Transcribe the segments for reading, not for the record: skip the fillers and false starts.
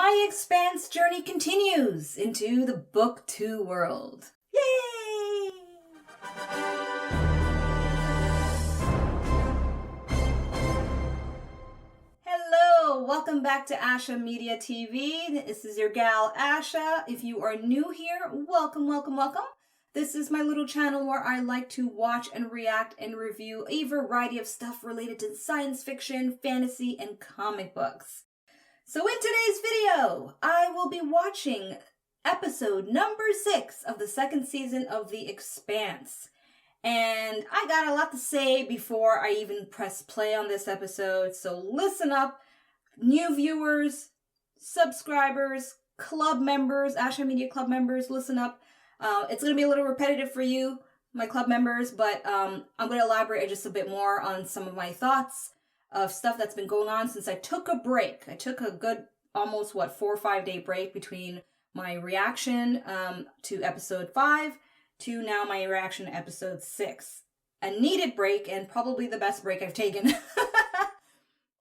my Expanse journey continues into the Book 2 world. Yay! Hello, welcome back to Asha Media TV. This is your gal Asha. If you are new here, welcome. This is my little channel where I like to watch and react and review a variety of stuff related to science fiction, fantasy, and comic books. So in today's video, I will be watching episode number 6 of the second season of The Expanse. And I got a lot to say before I even press play on this episode, so listen up, new viewers, subscribers, club members, Asha Media Club members, listen up. It's going to be a little repetitive for you, my club members, but I'm going to elaborate just a bit more on some of my thoughts of stuff that's been going on since I took a break. I took a good almost 4 or 5 day break between my reaction to episode 5 to now my reaction to episode 6. A needed break and probably the best break I've taken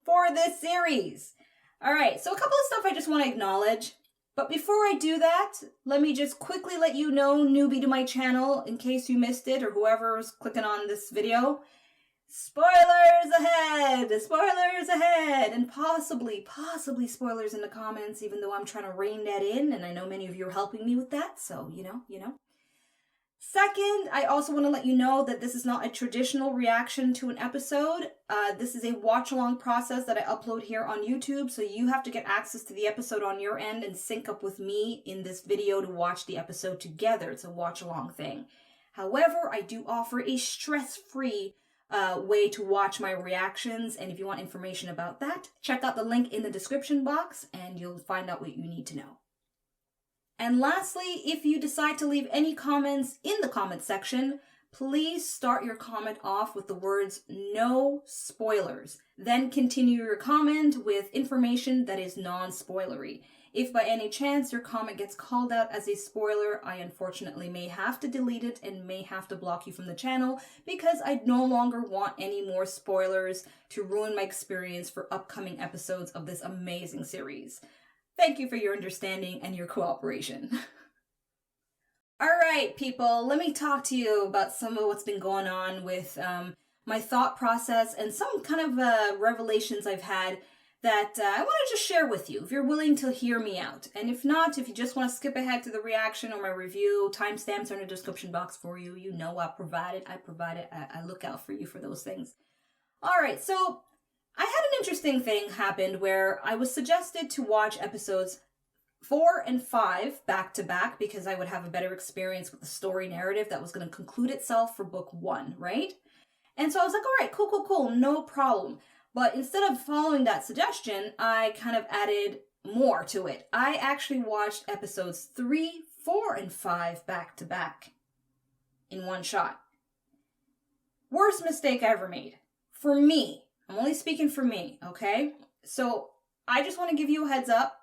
for this series. All right, so a couple of stuff I just want to acknowledge. But before I do that, let me just quickly let you know, newbie to my channel, in case you missed it or whoever's clicking on this video, spoilers ahead! Spoilers ahead! And possibly spoilers in the comments, even though I'm trying to rein that in, and I know many of you are helping me with that, so, you know. Second, I also want to let you know that this is not a traditional reaction to an episode. This is a watch-along process that I upload here on YouTube, so you have to get access to the episode on your end and sync up with me in this video to watch the episode together. It's a watch-along thing. However, I do offer a stress-free way to watch my reactions, and if you want information about that, check out the link in the description box and you'll find out what you need to know. And lastly, if you decide to leave any comments in the comment section, please start your comment off with the words "no spoilers." Then continue your comment with information that is non-spoilery. If by any chance your comment gets called out as a spoiler, I unfortunately may have to delete it and may have to block you from the channel because I no longer want any more spoilers to ruin my experience for upcoming episodes of this amazing series. Thank you for your understanding and your cooperation. All right, people, let me talk to you about some of what's been going on with my thought process and some kind of revelations I've had that I want to just share with you, if you're willing to hear me out. And if not, if you just want to skip ahead to the reaction or my review, timestamps are in the description box for you. You know I provide it. I look out for you for those things. All right, so I had an interesting thing happen where I was suggested to watch episodes 4 and 5 back to back because I would have a better experience with the story narrative that was going to conclude itself for book 1, right? And so I was like, all right, cool, no problem. But instead of following that suggestion, I kind of added more to it. I actually watched episodes 3, 4, and 5 back to back in one shot. Worst mistake I ever made. For me. I'm only speaking for me, okay? So I just want to give you a heads up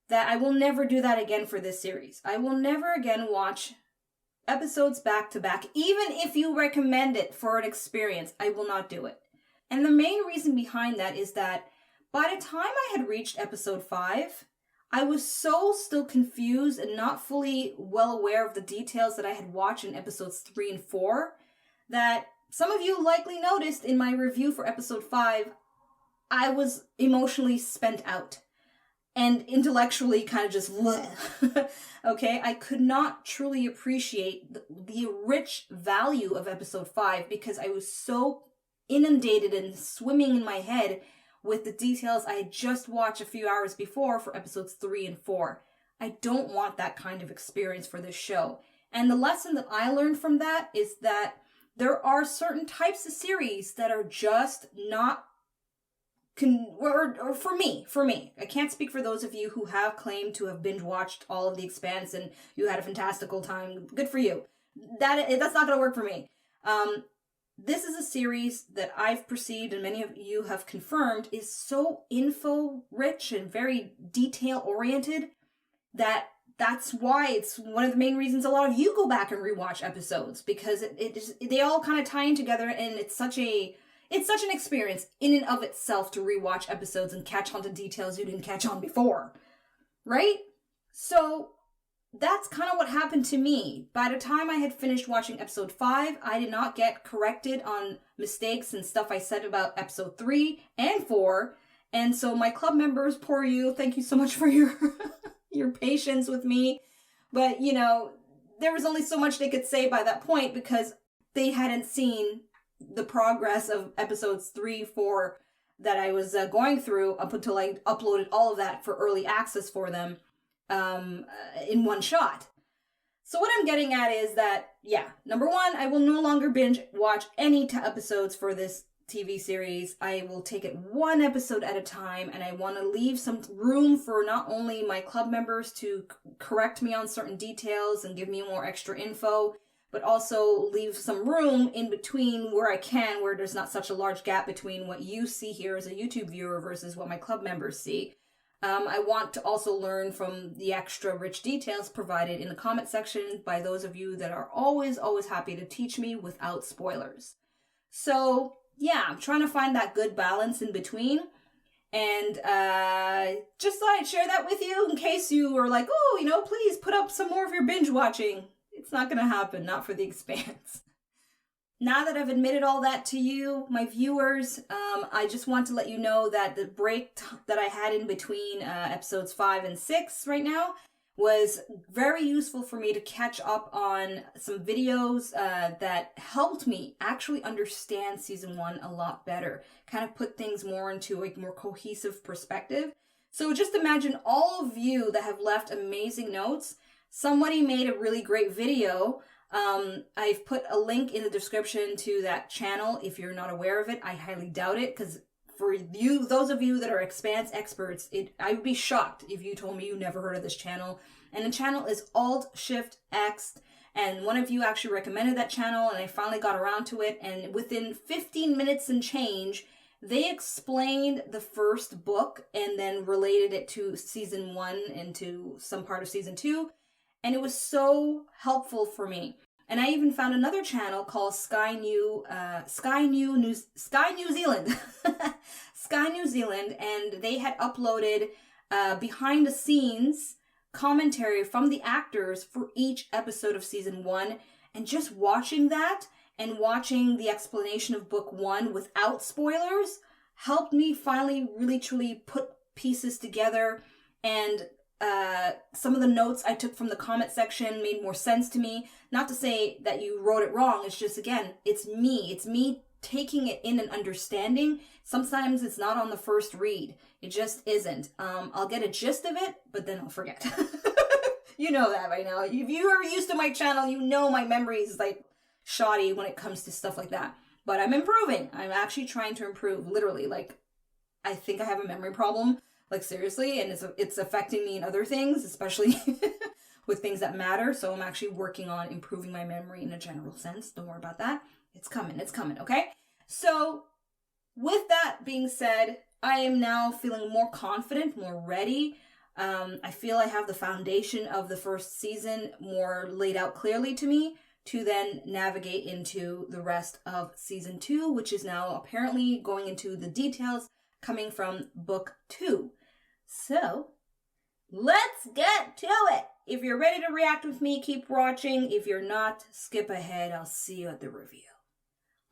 that I will never do that again for this series. I will never again watch episodes back to back, even if you recommend it for an experience. I will not do it. And the main reason behind that is that by the time I had reached episode 5, I was so still confused and not fully well aware of the details that I had watched in episodes 3 and 4 that some of you likely noticed in my review for episode 5, I was emotionally spent out and intellectually kind of just okay? I could not truly appreciate the rich value of episode 5 because I was so inundated and swimming in my head with the details I had just watched a few hours before for episodes 3 and 4. I don't want that kind of experience for this show. And the lesson that I learned from that is that there are certain types of series that are just not, or for me. I can't speak for those of you who have claimed to have binge watched all of The Expanse and you had a fantastical time. Good for you. That's not going to work for me. This is a series that I've perceived and many of you have confirmed is so info-rich and very detail-oriented that that's why it's one of the main reasons a lot of you go back and rewatch episodes, because they all kind of tie in together, and it's such an experience in and of itself to rewatch episodes and catch on to details you didn't catch on before. right? So that's kind of what happened to me. By the time I had finished watching episode 5, I did not get corrected on mistakes and stuff I said about episode 3 and 4. And so my club members, poor you, thank you so much for your your patience with me. But, you know, there was only so much they could say by that point because they hadn't seen the progress of episodes 3, 4 that I was going through up until I uploaded all of that for early access for them in one shot. So what I'm getting at is that, yeah, number one, I will no longer binge watch any episodes for this TV series. I will take it one episode at a time, and I want to leave some room for not only my club members to correct me on certain details and give me more extra info, but also leave some room in between where I can, where there's not such a large gap between what you see here as a YouTube viewer versus what my club members see. I want to also learn from the extra rich details provided in the comment section by those of you that are always happy to teach me without spoilers. So yeah, I'm trying to find that good balance in between. And just thought I'd share that with you in case you were like, oh, you know, please put up some more of your binge watching. It's not going to happen, not for The Expanse. Now that I've admitted all that to you, my viewers, I just want to let you know that the break that I had in between episodes 5 and 6 right now was very useful for me to catch up on some videos that helped me actually understand season 1 a lot better, kind of put things more into a more cohesive perspective. So just imagine all of you that have left amazing notes. Somebody made a really great video. I've put a link in the description to that channel. If you're not aware of it, I highly doubt it, because for you, those of you that are Expanse experts, I would be shocked if you told me you never heard of this channel. And the channel is Shift X, and one of you actually recommended that channel, and I finally got around to it, and within 15 minutes and change, they explained the first book and then related it to season 1 and to some part of season 2. And it was so helpful for me. And I even found another channel called Sky New Zealand. Sky New Zealand, and they had uploaded behind the scenes commentary from the actors for each episode of season 1. And just watching that and watching the explanation of book 1 without spoilers helped me finally really truly put pieces together, and some of the notes I took from the comment section made more sense to me. Not to say that you wrote it wrong. It's just, again, it's me taking it in and understanding. Sometimes it's not on the first read. It just isn't. I'll get a gist of it, but then I'll forget. You know that by now. If you are used to my channel, you know my memory is like shoddy when it comes to stuff like that. But I'm improving. I'm actually trying to improve. Literally, like, I think I have a memory problem. Like, seriously, and it's affecting me in other things, especially with things that matter. So I'm actually working on improving my memory in a general sense. Don't worry about that. It's coming, okay? So with that being said, I am now feeling more confident, more ready. I feel I have the foundation of the first season more laid out clearly to me to then navigate into the rest of season 2, which is now apparently going into the details coming from book 2. So, let's get to it. If you're ready to react with me, keep watching. If you're not, skip ahead. I'll see you at the review.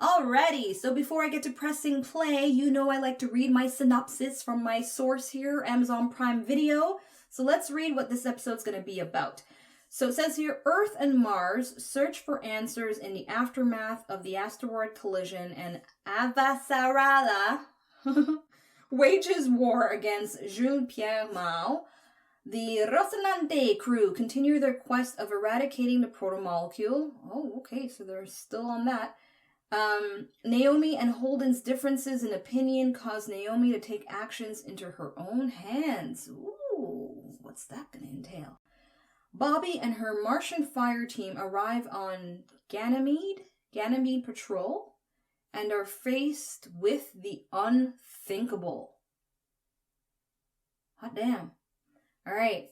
Alrighty, so before I get to pressing play, you know I like to read my synopsis from my source here, Amazon Prime Video. So let's read what this episode's going to be about. So it says here, Earth and Mars search for answers in the aftermath of the asteroid collision, and Avasarala wages war against Jules-Pierre Mao. The Rocinante crew continue their quest of eradicating the protomolecule. Oh, okay, so they're still on that. Naomi and Holden's differences in opinion cause Naomi to take actions into her own hands. Ooh, what's that going to entail? Bobbie and her Martian fire team arrive on Ganymede Patrol, and are faced with the unthinkable. Hot damn. All right.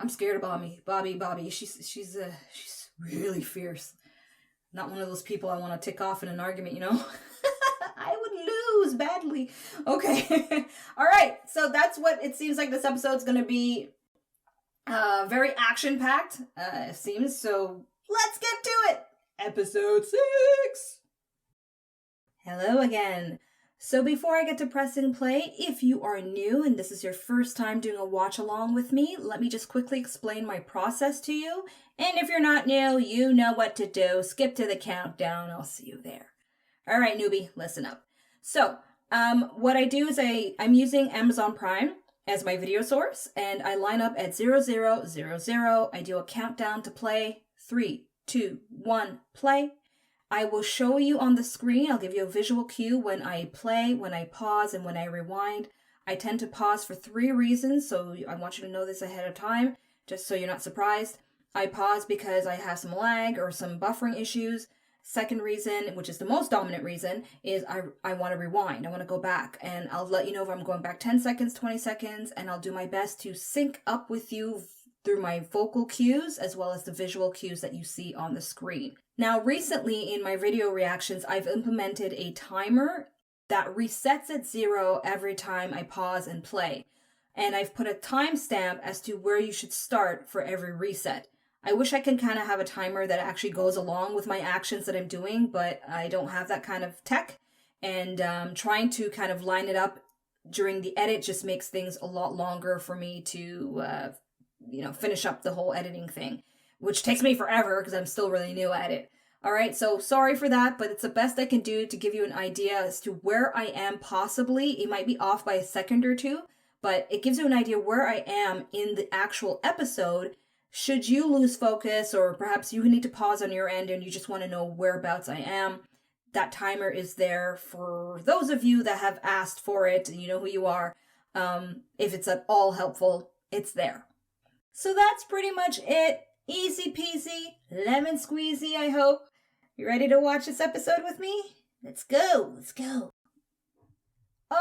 I'm scared of Bobbie. She's really fierce. Not one of those people I want to tick off in an argument, you know? I would lose badly. Okay. All right. So that's what it seems like this episode's going to be Very action-packed, it seems, so let's get to it! Episode 6! Hello again. So before I get to press and play, if you are new and this is your first time doing a watch along with me, let me just quickly explain my process to you. And if you're not new, you know what to do. Skip to the countdown. I'll see you there. All right, newbie, listen up. So, what I do is I'm using Amazon Prime as my video source, and I line up at 0000. I do a countdown to play. 3, 2, 1, play. I will show you on the screen. I'll give you a visual cue when I play, when I pause, and when I rewind. I tend to pause for 3 reasons, so I want you to know this ahead of time, just so you're not surprised. I pause because I have some lag or some buffering issues. Second reason, which is the most dominant reason, is I want to rewind. I want to go back, and I'll let you know if I'm going back 10 seconds, 20 seconds, and I'll do my best to sync up with you through my vocal cues as well as the visual cues that you see on the screen. Now, recently in my video reactions, I've implemented a timer that resets at 0 every time I pause and play. And I've put a timestamp as to where you should start for every reset. I wish I could kind of have a timer that actually goes along with my actions that I'm doing, but I don't have that kind of tech. And trying to kind of line it up during the edit just makes things a lot longer for me to finish up the whole editing thing, which takes me forever because I'm still really new at it. All right, so sorry for that, but it's the best I can do to give you an idea as to where I am possibly. It might be off by a second or two, but it gives you an idea where I am in the actual episode. Should you lose focus, or perhaps you need to pause on your end and you just want to know whereabouts I am, that timer is there for those of you that have asked for it, and you know who you are. If it's at all helpful, it's there. So that's pretty much it. Easy peasy, lemon squeezy, I hope. You ready to watch this episode with me? Let's go.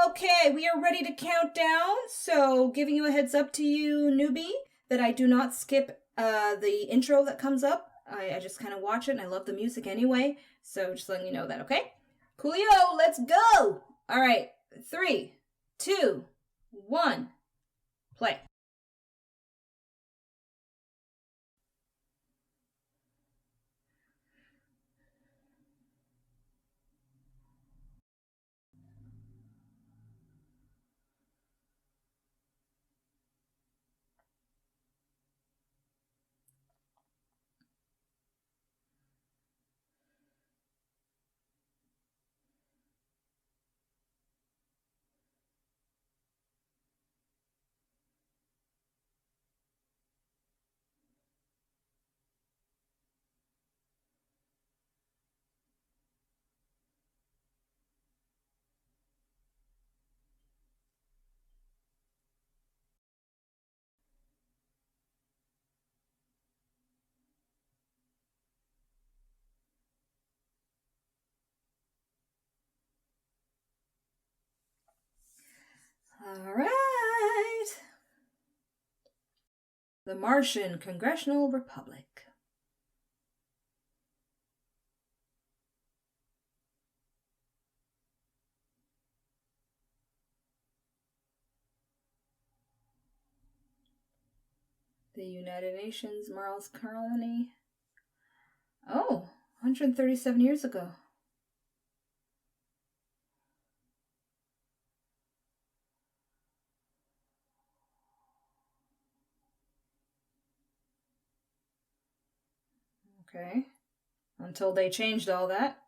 Okay, we are ready to count down. So giving you a heads up to you, newbie, that I do not skip the intro that comes up. I just kind of watch it, and I love the music anyway. So just letting you know that, okay? Coolio, let's go. All right, 3, 2, 1, play. All right. The Martian Congressional Republic. The United Nations Mars Colony. Oh, 137 years ago. Okay. Until they changed all that.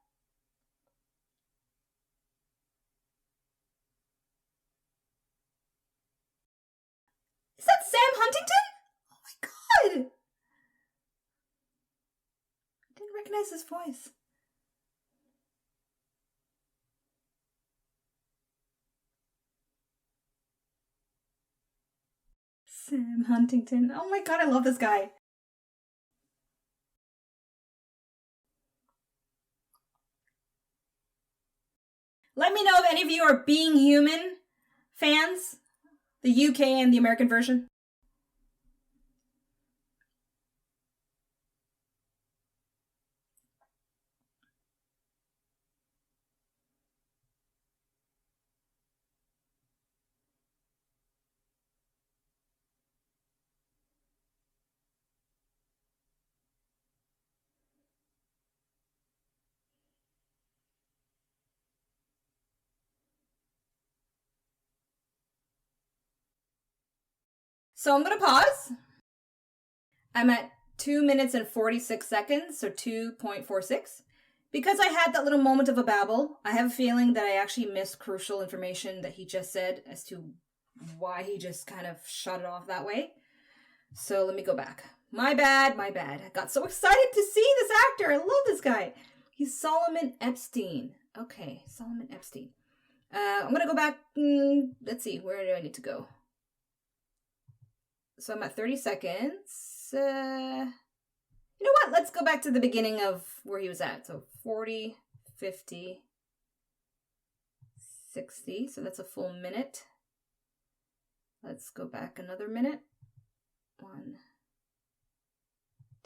Is that Sam Huntington? Oh my god! I didn't recognize his voice. Sam Huntington. Oh my god, I love this guy. Let me know if any of you are Being Human fans. The UK and the American version. So I'm going to pause. I'm at 2 minutes and 46 seconds, so 2.46. Because I had that little moment of a babble, I have a feeling that I actually missed crucial information that he just said as to why he just kind of shut it off that way. So let me go back. My bad. I got so excited to see this actor. I love this guy. He's Solomon Epstein. Okay, Solomon Epstein. I'm going to go back. Let's see, where do I need to go? So I'm at 30 seconds. You know what? Let's go back to the beginning of where he was at. So 40, 50, 60. So that's a full minute. Let's go back another minute. 1,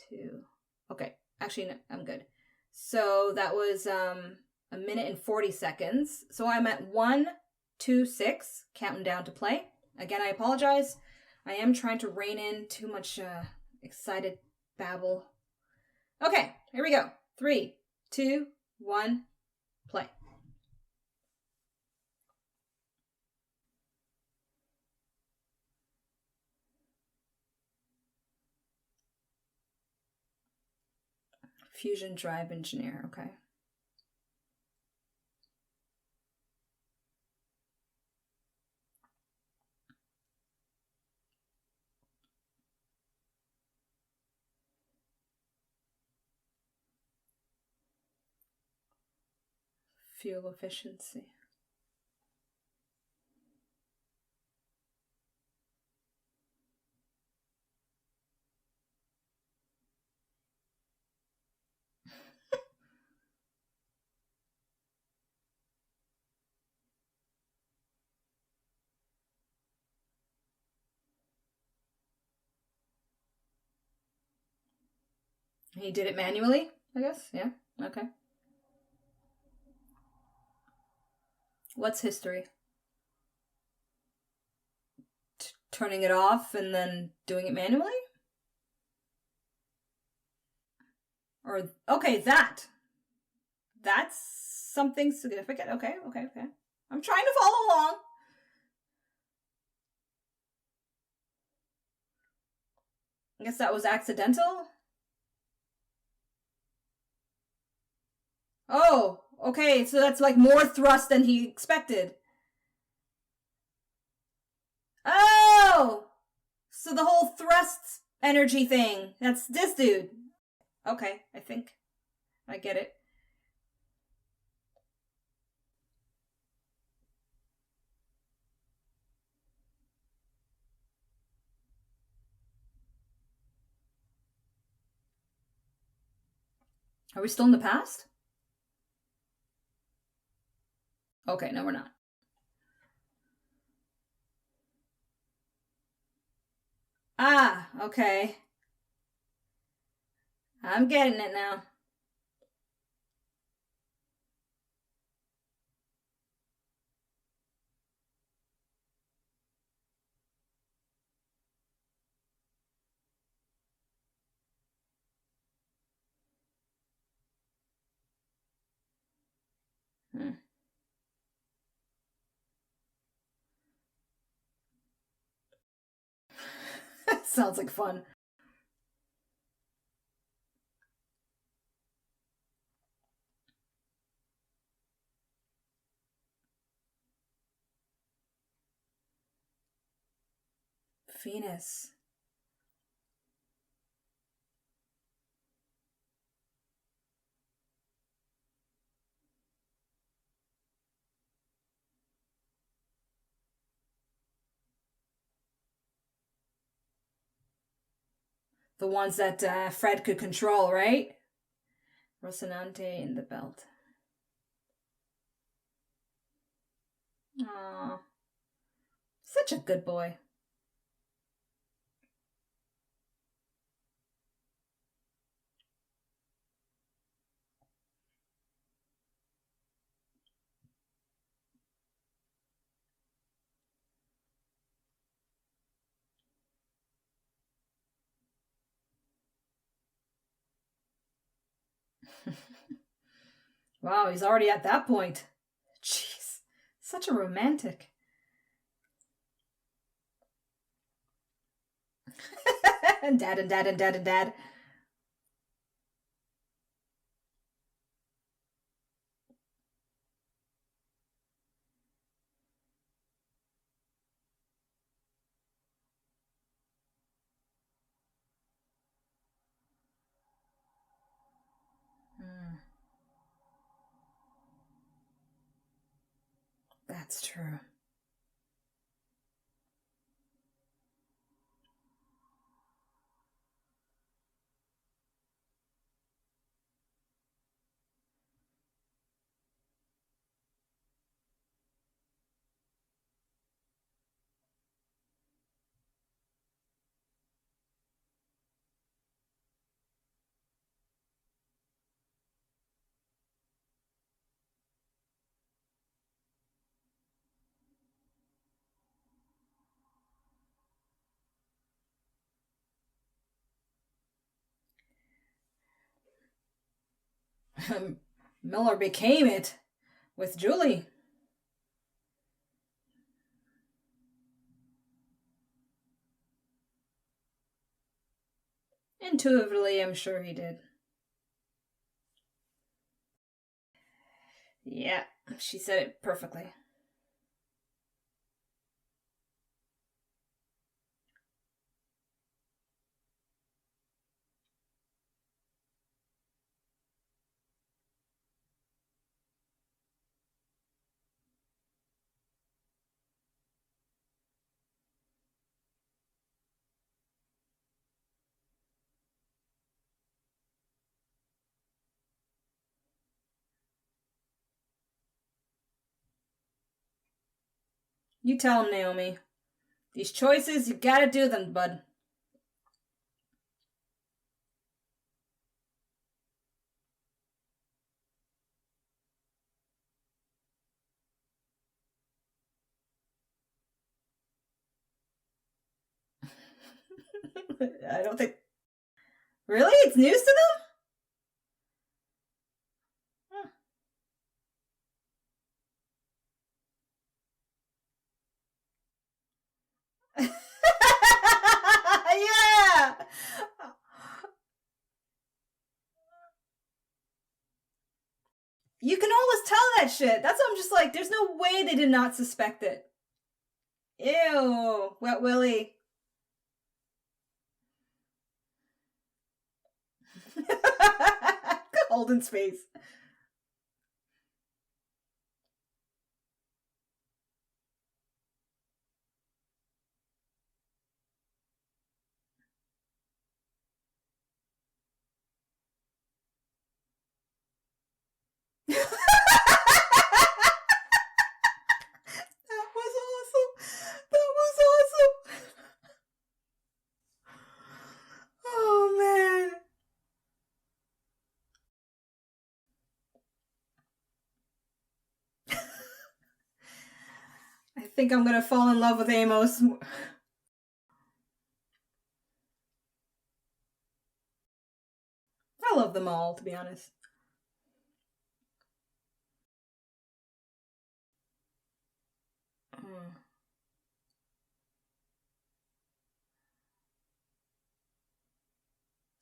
2. Okay. Actually, no, I'm good. So that was a minute and 40 seconds. So I'm at 1:26, counting down to play. Again, I apologize. I am trying to rein in too much excited babble. Okay, here we go. 3, 2, 1, play. Fusion drive engineer, okay. Fuel efficiency. He did it manually, I guess? Yeah, okay. What's history? Turning it off and then doing it manually? Or, okay, that's something significant. Okay. I'm trying to follow along. I guess that was accidental. Oh, okay, so that's like more thrust than he expected. Oh! So the whole thrust energy thing, that's this dude. Okay, I think I get it. Are we still in the past? Okay, no, we're not. Ah, okay. I'm getting it now. Sounds like fun. Venus. The ones that Fred could control, right? Rocinante in the belt. Aww. Such a good boy. Wow, he's already at that point. Jeez, such a romantic. And dad and dad and dad and dad. That's true. Miller became it with Julie. Intuitively, I'm sure he did. Yeah, she said it perfectly. You tell him, Naomi. These choices, you gotta do them, bud. I don't think... Really? It's news to them? Yeah! You can always tell that shit. That's why I'm just like, there's no way they did not suspect it. Ew. Wet Willie. Holden's face. That was awesome. That was awesome. Oh, man. I think I'm gonna fall in love with Amos. I love them all, to be honest.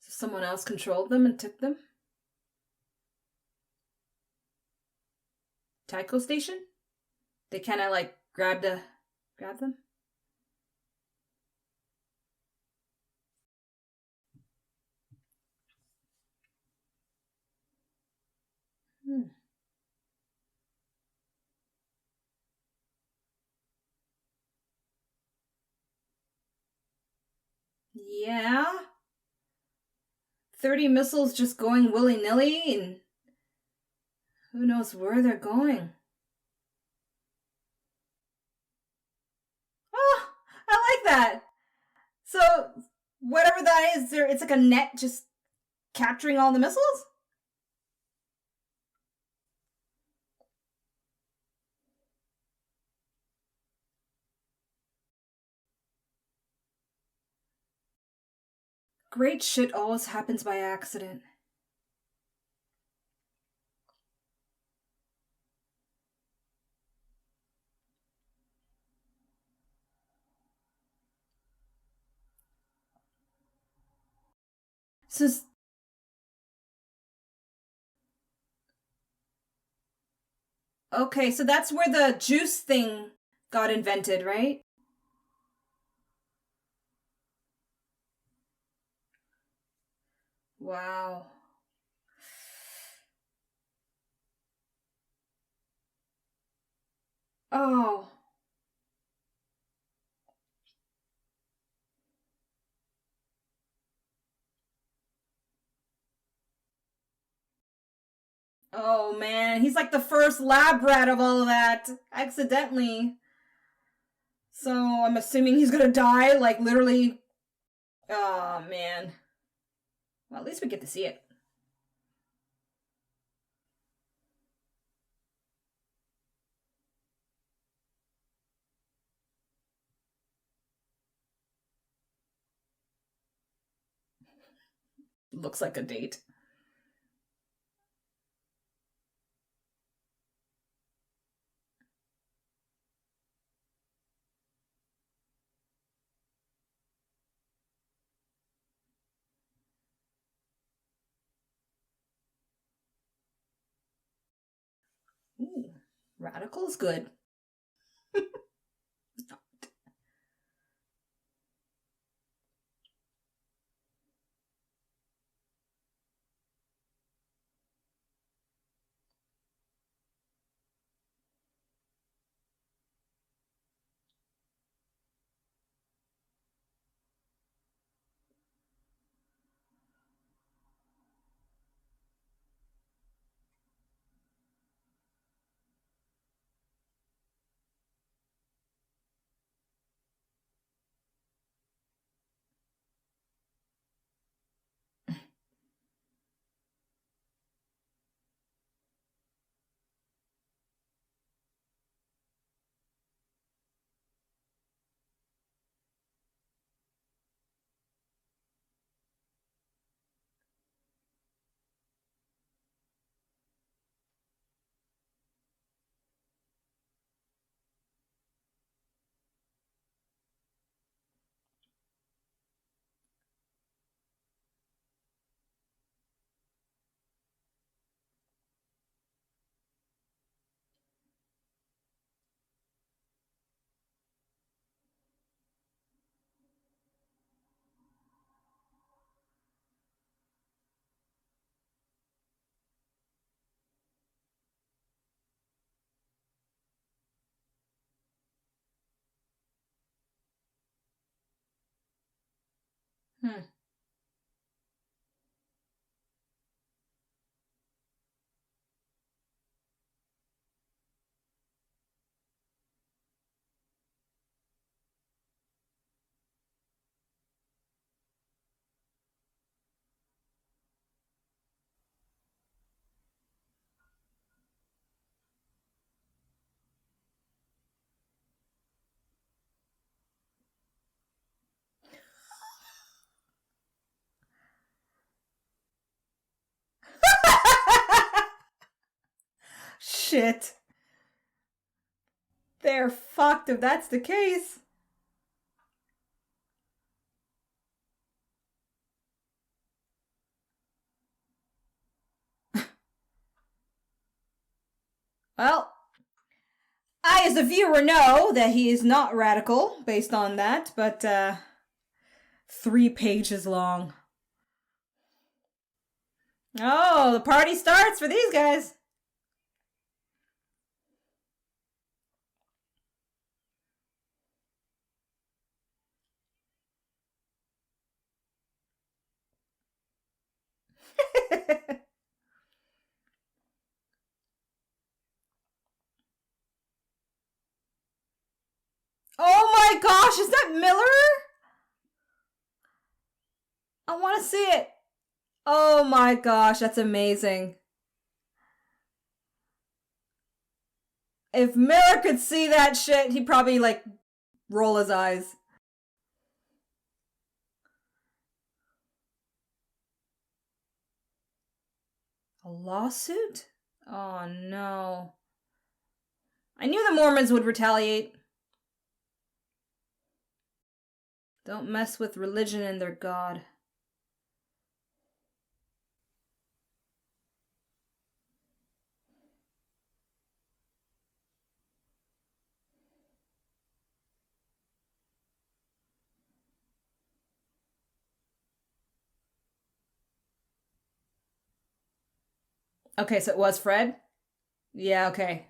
So someone else controlled them and took them? Tycho Station? They kind of like grab them? Yeah. 30 missiles just going willy-nilly, and who knows where they're going. Oh, I like that. So, whatever that is, it's like a net just capturing all the missiles? Great shit always happens by accident. So, okay, so that's where the juice thing got invented, right? Wow. Oh. Oh man, he's like the first lab rat of all of that, accidentally. So I'm assuming he's gonna die, like literally. Oh man. Well, at least we get to see it. Looks like a date. Ooh, radical's good. Hmm. Shit. They're fucked if that's the case. Well, I, as a viewer, know that he is not radical based on that, but 3 pages long. Oh, the party starts for these guys. Oh my gosh, is that Miller? I want to see it. Oh my gosh, that's amazing. If Miller could see that shit, he'd probably like roll his eyes. A lawsuit? Oh no. I knew the Mormons would retaliate. Don't mess with religion and their God. Okay, so it was Fred? Yeah, okay.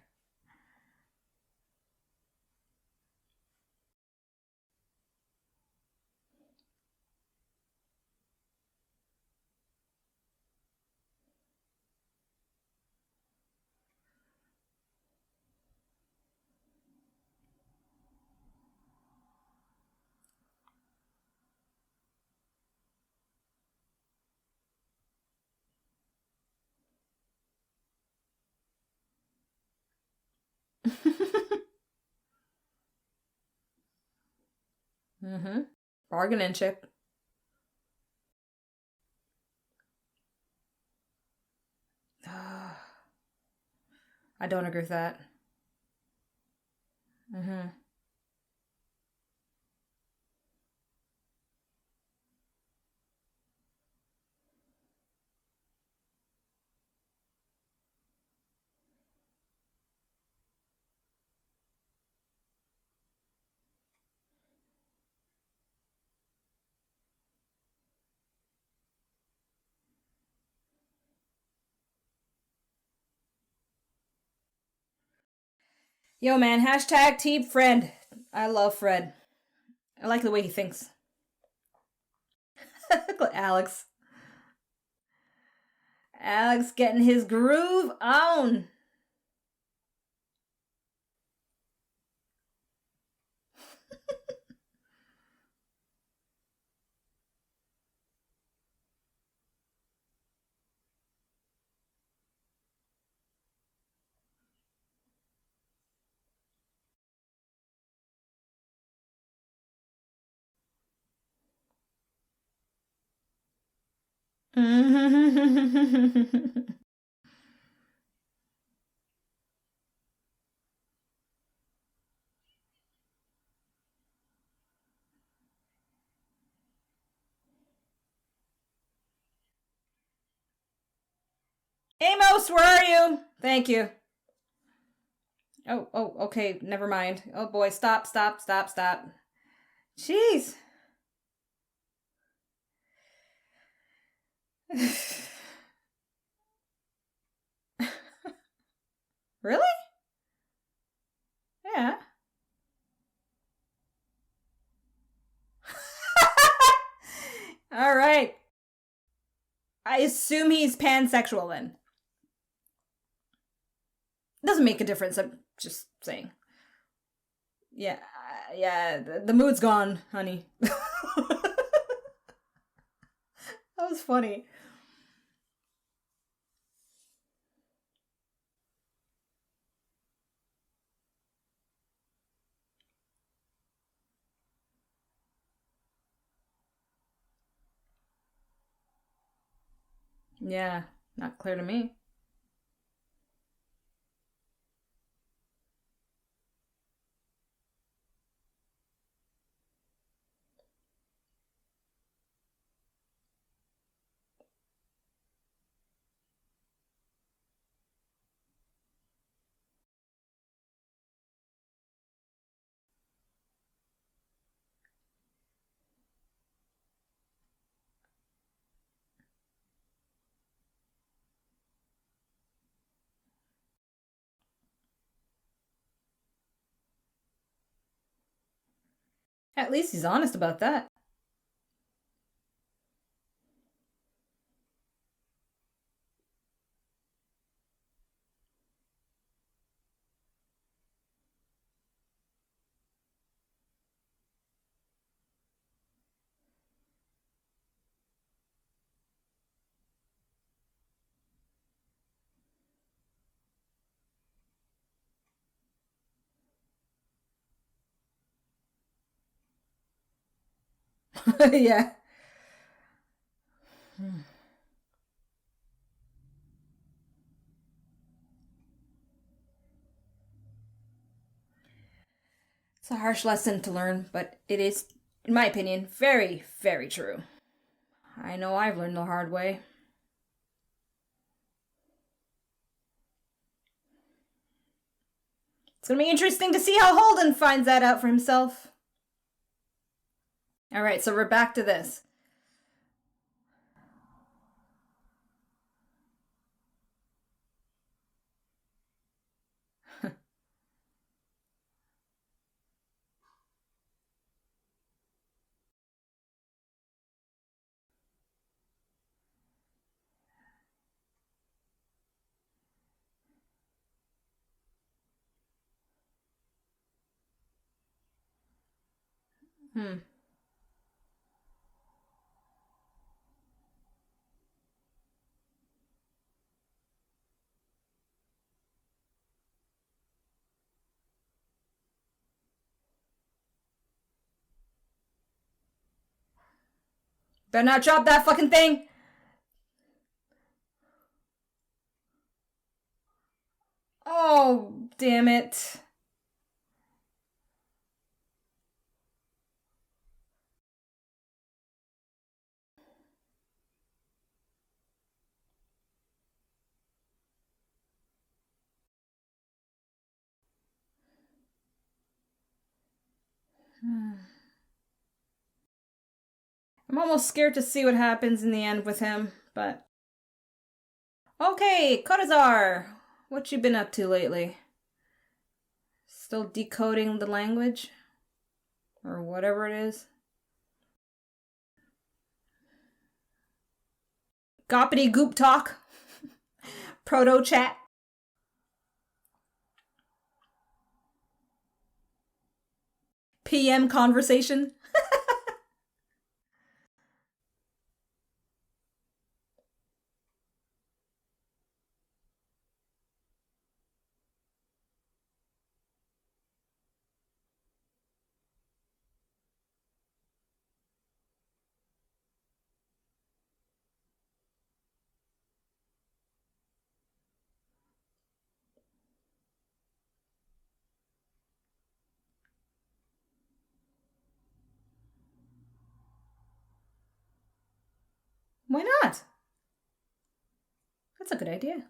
Mm-hmm. Bargain and chip. I don't agree with that. Mm-hmm. Yo, man, hashtag Team Fred. I love Fred. I like the way he thinks. Alex. Alex getting his groove on. Amos, where are you? Thank you. Oh, okay, never mind. Oh boy, stop. Jeez. Really? Yeah. All right. I assume he's pansexual then. Doesn't make a difference. I'm just saying. Yeah, the mood's gone, honey. That was funny. Yeah, not clear to me. At least he's honest about that. Yeah. It's a harsh lesson to learn, but it is, in my opinion, very, very true. I know I've learned the hard way. It's gonna be interesting to see how Holden finds that out for himself. Alright, so we're back to this. Hmm. Better not drop that fucking thing! Oh, damn it. I'm almost scared to see what happens in the end with him, but... Okay, Kodazar! What you been up to lately? Still decoding the language? Or whatever it is? Goppity goop talk? Proto chat? PM conversation? Why not? That's a good idea.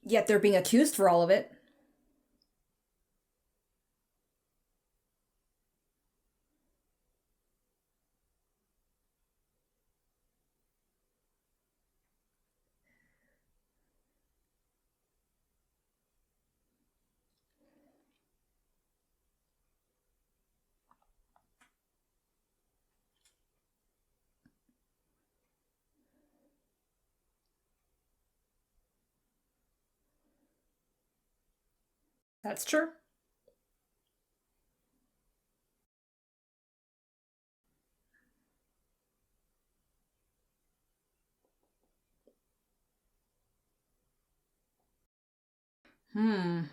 Yet they're being accused for all of it. That's true. Hmm.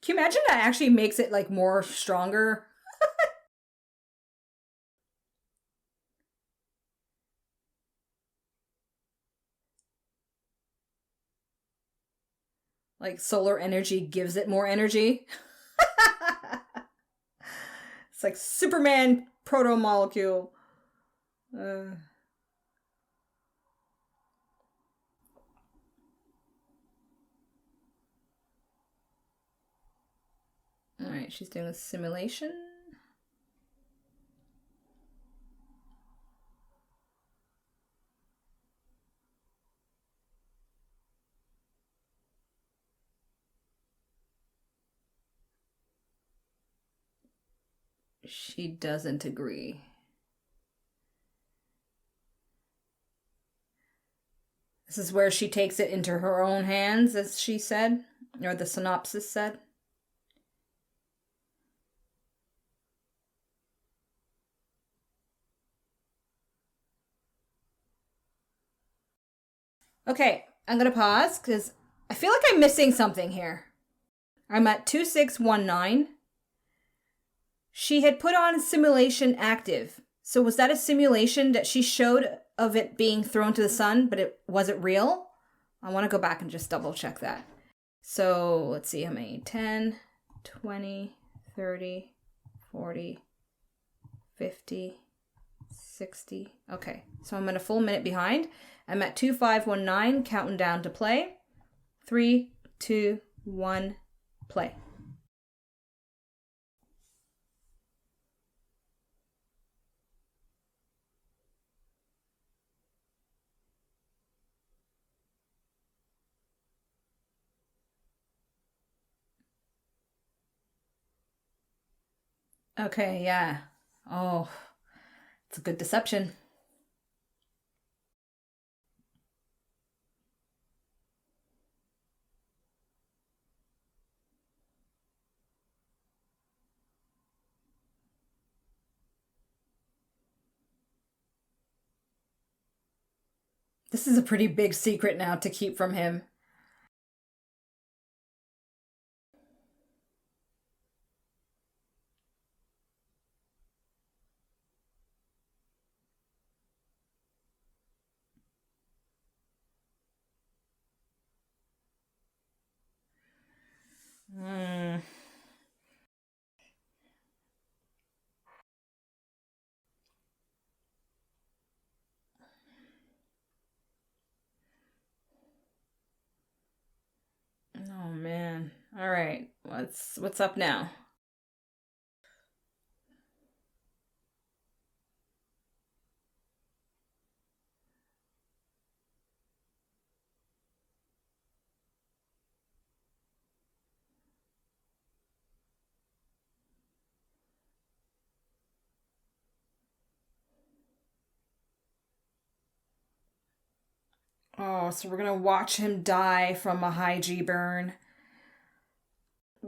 Can you imagine that actually makes it like more stronger? Like solar energy gives it more energy. It's like Superman protomolecule. Uh... Alright, she's doing a simulation. She doesn't agree. This is where she takes it into her own hands, as she said, or the synopsis said. Okay, I'm going to pause because I feel like I'm missing something here. I'm at 2619. She had put on simulation active. So was that a simulation that she showed of it being thrown to the sun, but was it real? I want to go back and just double check that. So let's see how many. 10, 20, 30, 40, 50, 60. Okay, so I'm at a full minute behind. I'm at 2519, counting down to play. 3, 2, 1, play. Okay, yeah. Oh, it's a good deception. This is a pretty big secret now to keep from him. Oh man. All right. What's up now? Oh, so we're gonna watch him die from a high G burn.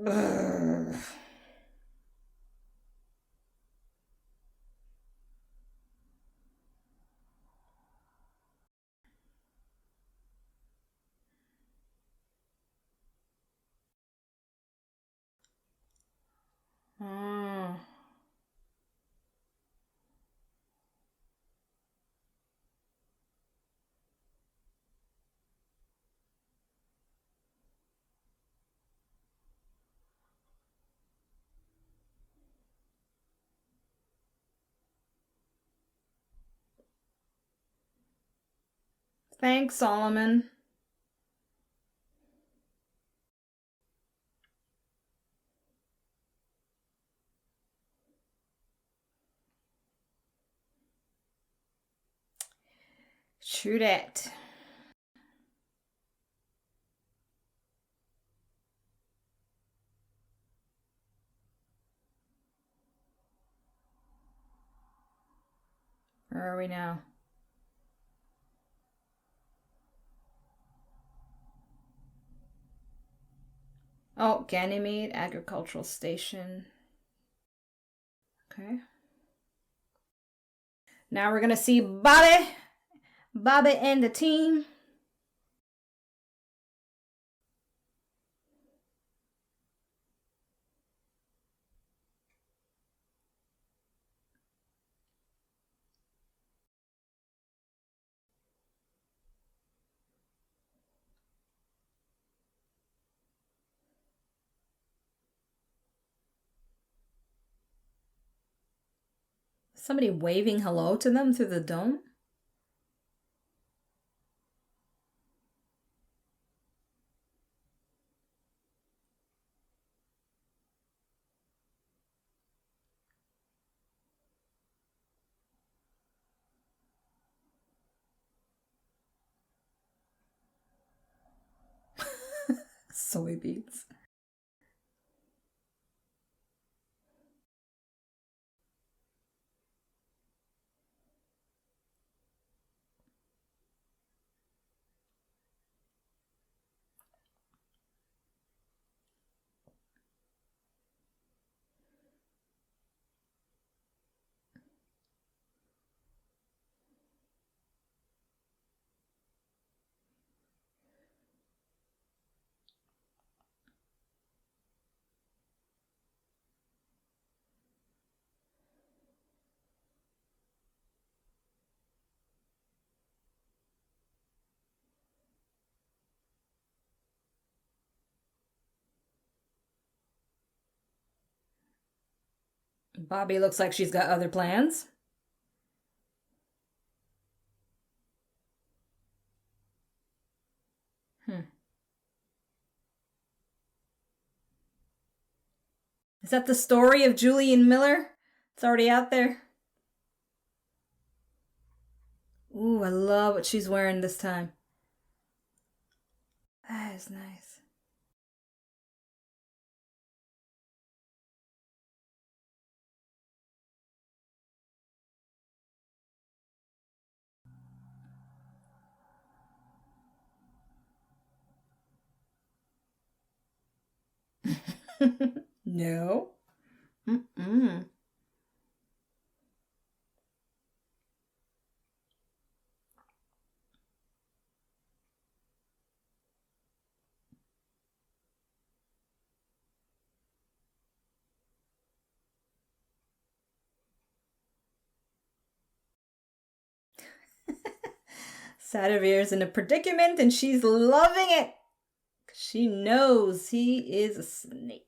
Ugh. Oh. Thanks, Solomon. True that. Where are we now? Oh, Ganymede Agricultural Station. Okay. Now we're gonna see Bobbie and the team. Somebody waving hello to them through the dome? Soybeans. Bobbie looks like she's got other plans. Is that the story of Julian Miller? It's already out there. Ooh, I love what she's wearing this time. That is nice. No. Mm-mm. Sadavir's in a predicament and she's loving it. She knows he is a snake.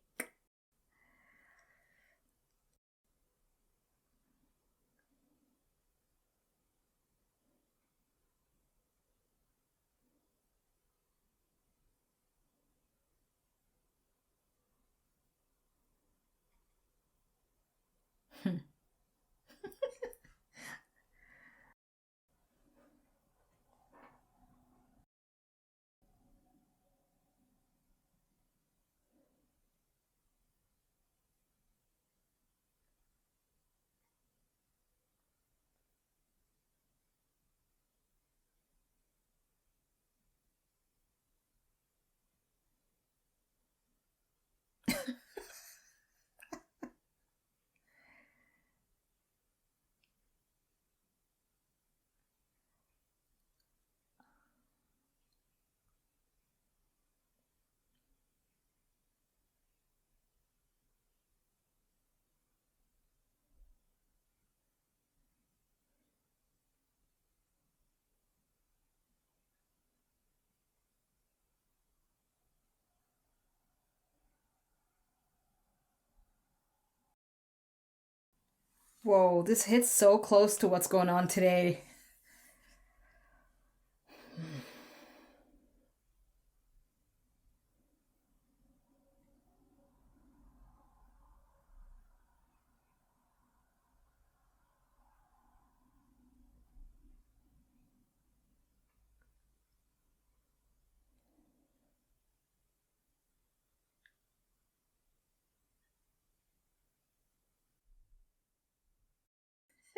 Whoa, this hits so close to what's going on today.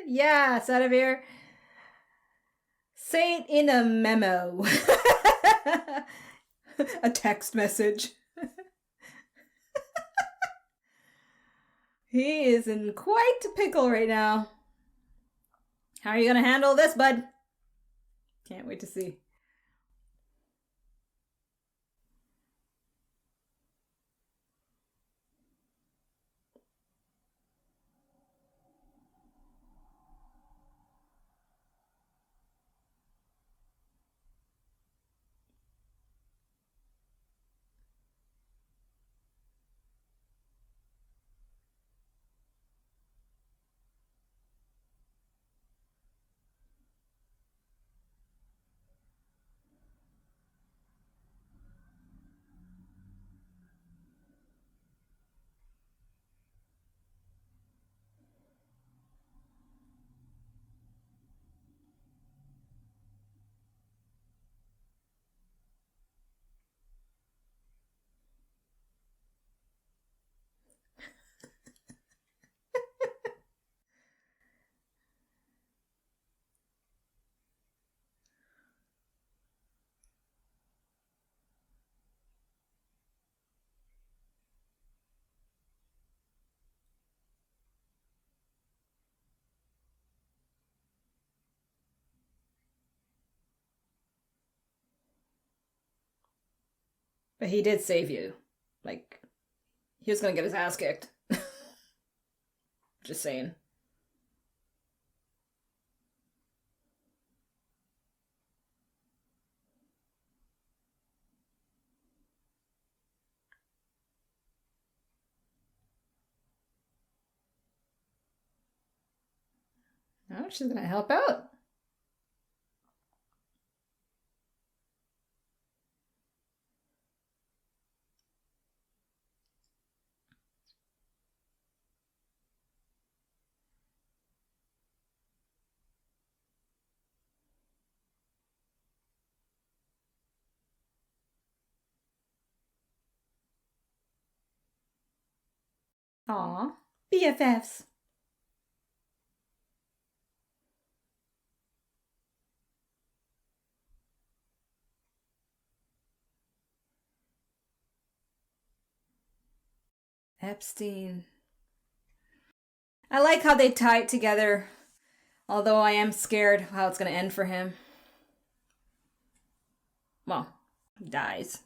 Yeah, Sadavir. Say it in a memo. A text message. He is in quite a pickle right now. How are you going to handle this, bud? Can't wait to see. But he did save you. Like, he was gonna get his ass kicked. Just saying. Oh, she's gonna help out. Aw, BFFs. Epstein. I like how they tie it together, although I am scared how it's going to end for him. Well, he dies.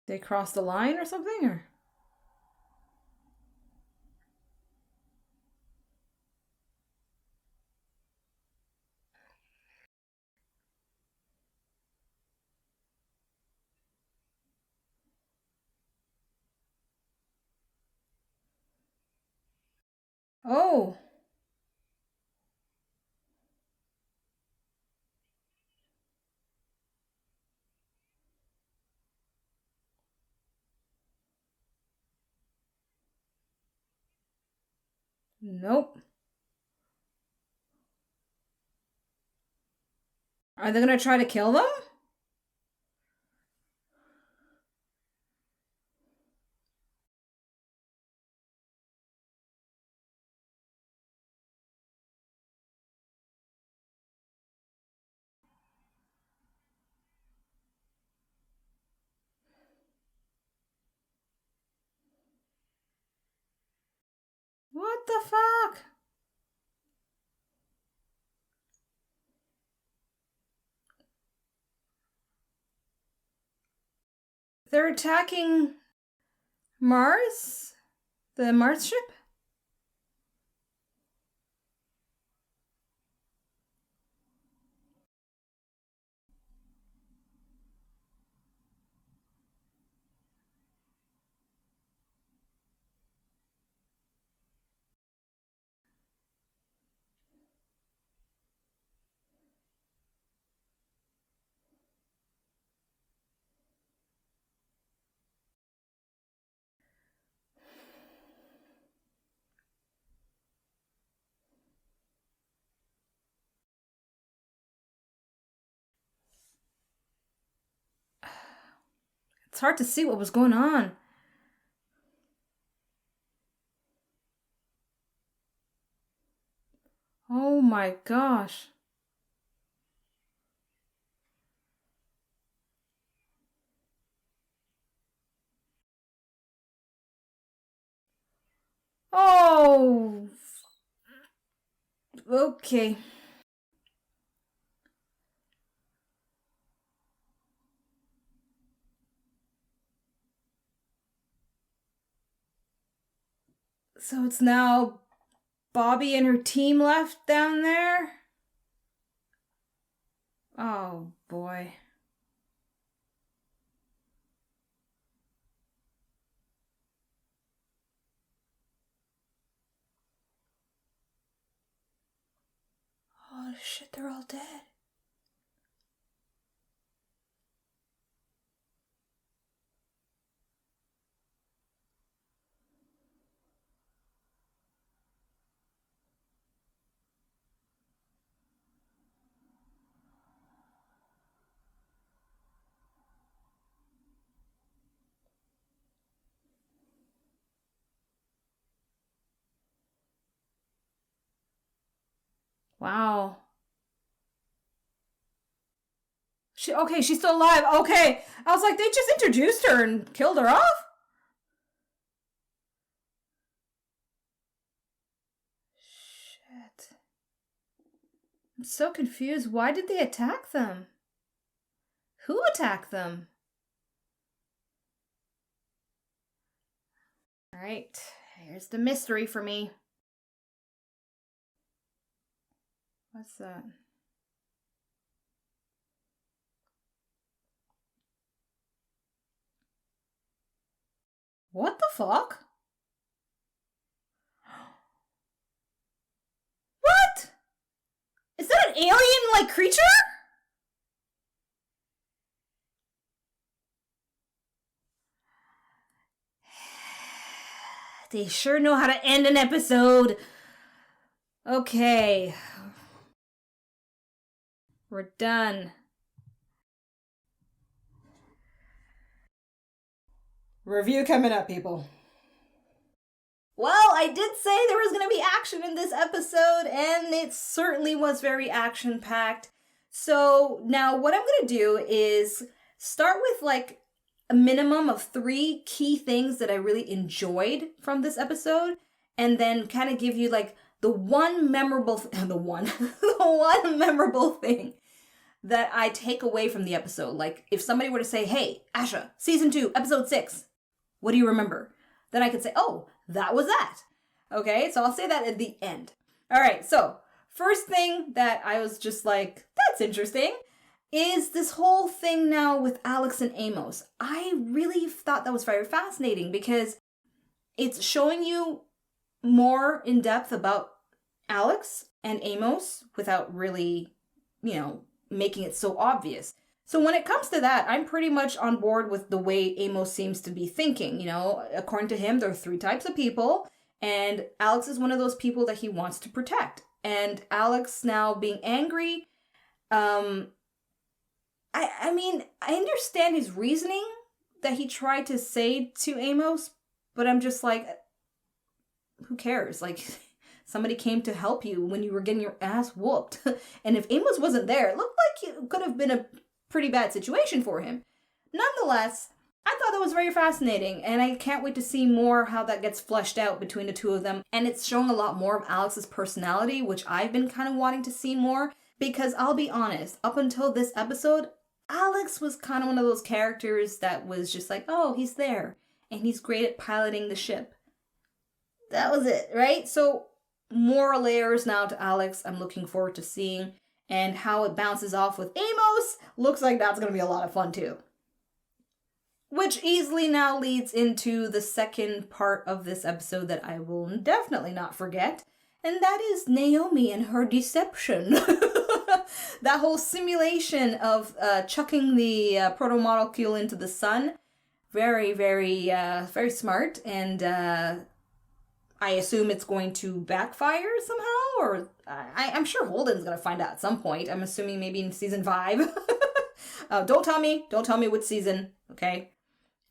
They crossed the line or something, or? Oh. Nope. Are they gonna try to kill them? What the fuck? They're attacking Mars? The Mars ship? It's hard to see what was going on. Oh my gosh. Oh. Okay. So it's now Bobbie and her team left down there? Oh boy. Oh shit, they're all dead. Wow. Okay, she's still alive. Okay. I was like, they just introduced her and killed her off? Shit. I'm so confused. Why did they attack them? Who attacked them? All right, here's the mystery for me. What's that? What the fuck? What? Is that an alien-like creature? They sure know how to end an episode. Okay. We're done. Review coming up, people. Well, I did say there was going to be action in this episode, and it certainly was very action-packed. So now what I'm going to do is start with like a minimum of 3 key things that I really enjoyed from this episode, and then kind of give you like the one memorable the one memorable thing that I take away from the episode. Like if somebody were to say, "Hey, Asha, season 2, episode 6, what do you remember?" Then I could say, "Oh, that was that." Okay, so I'll say that at the end. All right, so first thing that I was just like, that's interesting, is this whole thing now with Alex and Amos. I really thought that was very fascinating because it's showing you more in depth about Alex and Amos without really, making it so obvious. So when it comes to that, I'm pretty much on board with the way Amos seems to be thinking. According to him, there are 3 types of people, and Alex is one of those people that he wants to protect. And Alex now being angry, I mean, I understand his reasoning that he tried to say to Amos, but I'm just like, who cares? Like, somebody came to help you when you were getting your ass whooped. And if Amos wasn't there, it looked like it could have been a pretty bad situation for him. Nonetheless, I thought that was very fascinating, and I can't wait to see more how that gets fleshed out between the 2 of them. And it's showing a lot more of Alex's personality, which I've been kind of wanting to see more, because I'll be honest, up until this episode, Alex was kind of one of those characters that was just like, oh, he's there, and he's great at piloting the ship. That was it, right? So more layers now to Alex I'm looking forward to seeing, and how it bounces off with Amos looks like that's going to be a lot of fun too. Which easily now leads into the second part of this episode that I will definitely not forget, and that is Naomi and her deception. That whole simulation of chucking the protomolecule into the sun. Very, very, very smart, and I assume it's going to backfire somehow, or I'm sure Holden's going to find out at some point. I'm assuming maybe in season 5. Don't tell me which season, okay?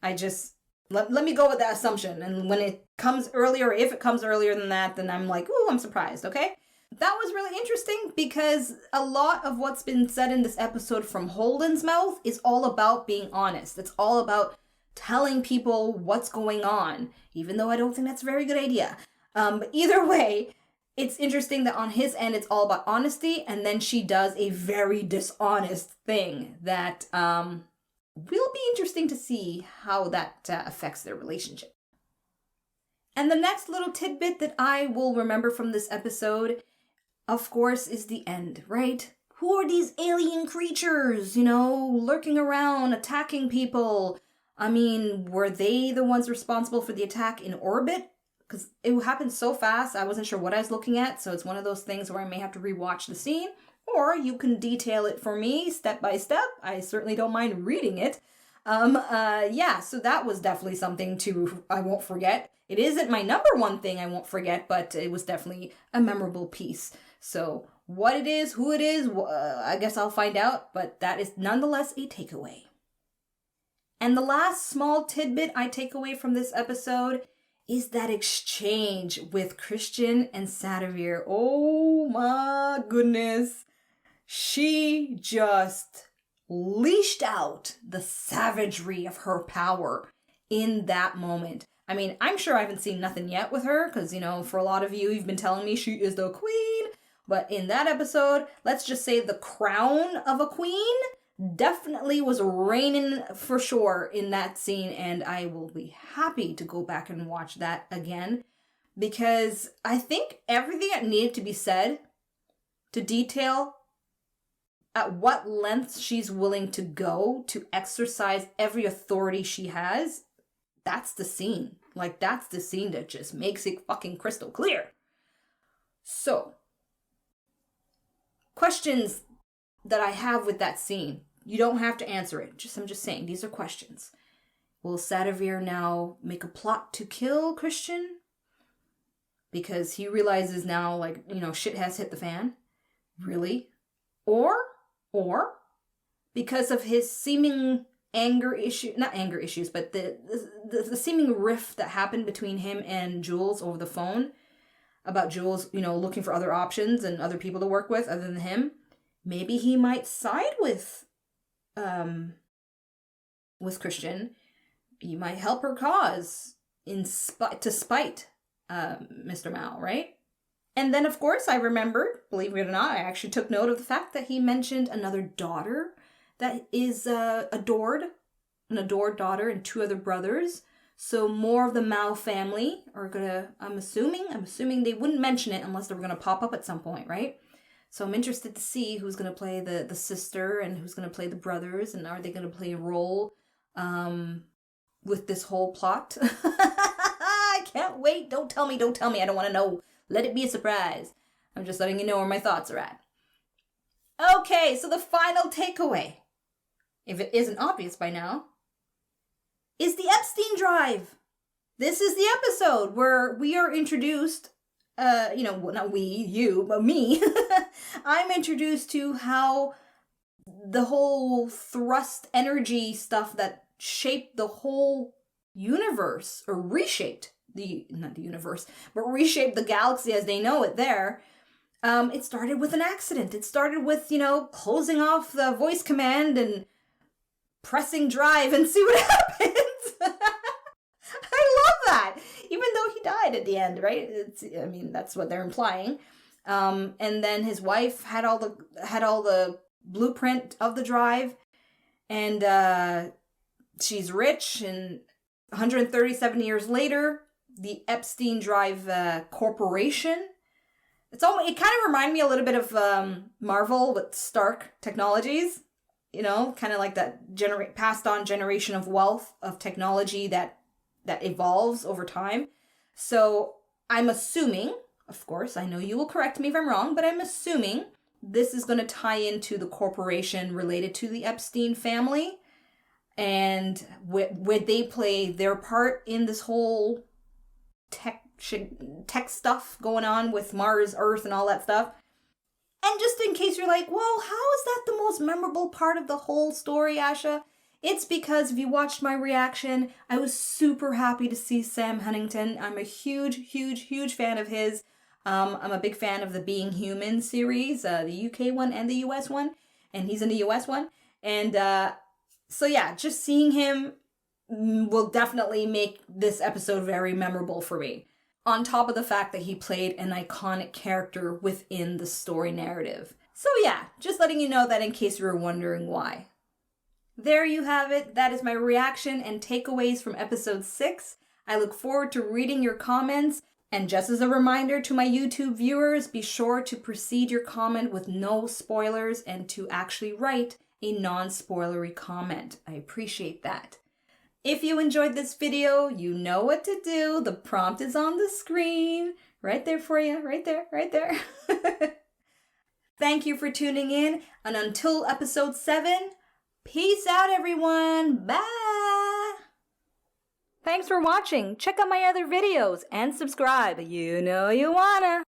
I just, let me go with that assumption, and when it comes earlier, if it comes earlier than that, then I'm like, ooh, I'm surprised, okay? That was really interesting because a lot of what's been said in this episode from Holden's mouth is all about being honest. It's all about telling people what's going on, even though I don't think that's a very good idea. But either way, it's interesting that on his end, it's all about honesty, and then she does a very dishonest thing that will be interesting to see how that affects their relationship. And the next little tidbit that I will remember from this episode, of course, is the end, right? Who are these alien creatures, lurking around, attacking people? I mean, were they the ones responsible for the attack in orbit? Because it happened so fast, I wasn't sure what I was looking at, so it's one of those things where I may have to rewatch the scene, or you can detail it for me step by step. I certainly don't mind reading it. So that was definitely something I won't forget. It isn't my number 1 thing I won't forget, but it was definitely a memorable piece. So what it is, who it is, I guess I'll find out, but that is nonetheless a takeaway. And the last small tidbit I take away from this episode is that exchange with Chrisjen and Sadavir. Oh my goodness. She just leashed out the savagery of her power in that moment. I mean, I'm sure I haven't seen nothing yet with her, because, you know, for a lot of you, you've been telling me she is the queen. But in that episode, let's just say the crown of a queen definitely was reigning for sure in that scene. And I will be happy to go back and watch that again, because I think everything that needed to be said to detail at what lengths she's willing to go to exercise every authority she has, that's the scene. Like, that's the scene that just makes it fucking crystal clear. So, questions that I have with that scene. You don't have to answer it. I'm just saying, these are questions. Will Sadovir now make a plot to kill Chrisjen? Because he realizes now, like, you know, shit has hit the fan. Really? Or because of his seeming not anger issues, but the seeming rift that happened between him and Jules over the phone, about Jules, you know, looking for other options and other people to work with other than him, maybe he might side with Chrisjen. He might help her cause to spite Mr. Mao, right? And then, of course, I remembered, believe it or not, I actually took note of the fact that he mentioned another daughter that is an adored daughter, and 2 other brothers. So more of the Mao family are gonna, I'm assuming they wouldn't mention it unless they were gonna pop up at some point, right? So I'm interested to see who's gonna play the sister and who's gonna play the brothers, and are they gonna play a role with this whole plot? I can't wait. Don't tell me. I don't want to know. Let it be a surprise. I'm just letting you know where my thoughts are at. Okay, so the final takeaway, if it isn't obvious by now, is the Epstein Drive. This is the episode where we are introduced, not we, you, but me. I'm introduced to how the whole thrust energy stuff that shaped the whole universe, or reshaped not the universe, but reshaped the galaxy as they know it there. It started with an accident. It started with, closing off the voice command and pressing drive and see what happens. I love that. Even though he died at the end, right? That's what they're implying. And then his wife had all the blueprint of the drive, and she's rich, and 137 years later, the Epstein Drive Corporation. It kind of reminded me a little bit of Marvel with Stark Technologies, kind of like that passed on generation of wealth of technology that evolves over time. So I'm assuming, of course, I know you will correct me if I'm wrong, but I'm assuming this is going to tie into the corporation related to the Epstein family, and where they play their part in this whole tech stuff going on with Mars, Earth, and all that stuff. And just in case you're like, well, how is that the most memorable part of the whole story, Asha? It's because if you watched my reaction, I was super happy to see Sam Huntington. I'm a huge fan of his. I'm a big fan of the Being Human series, the UK one and the US one, and he's in the US one. And so yeah, just seeing him will definitely make this episode very memorable for me. On top of the fact that he played an iconic character within the story narrative. So yeah, just letting you know that in case you were wondering why. There you have it. That is my reaction and takeaways from episode 6. I look forward to reading your comments. And just as a reminder to my YouTube viewers, be sure to precede your comment with no spoilers and to actually write a non-spoilery comment. I appreciate that. If you enjoyed this video, you know what to do. The prompt is on the screen. Right there for you. Right there. Thank you for tuning in. And until episode 7, peace out, everyone. Bye. Thanks for watching. Check out my other videos and subscribe. You know you wanna.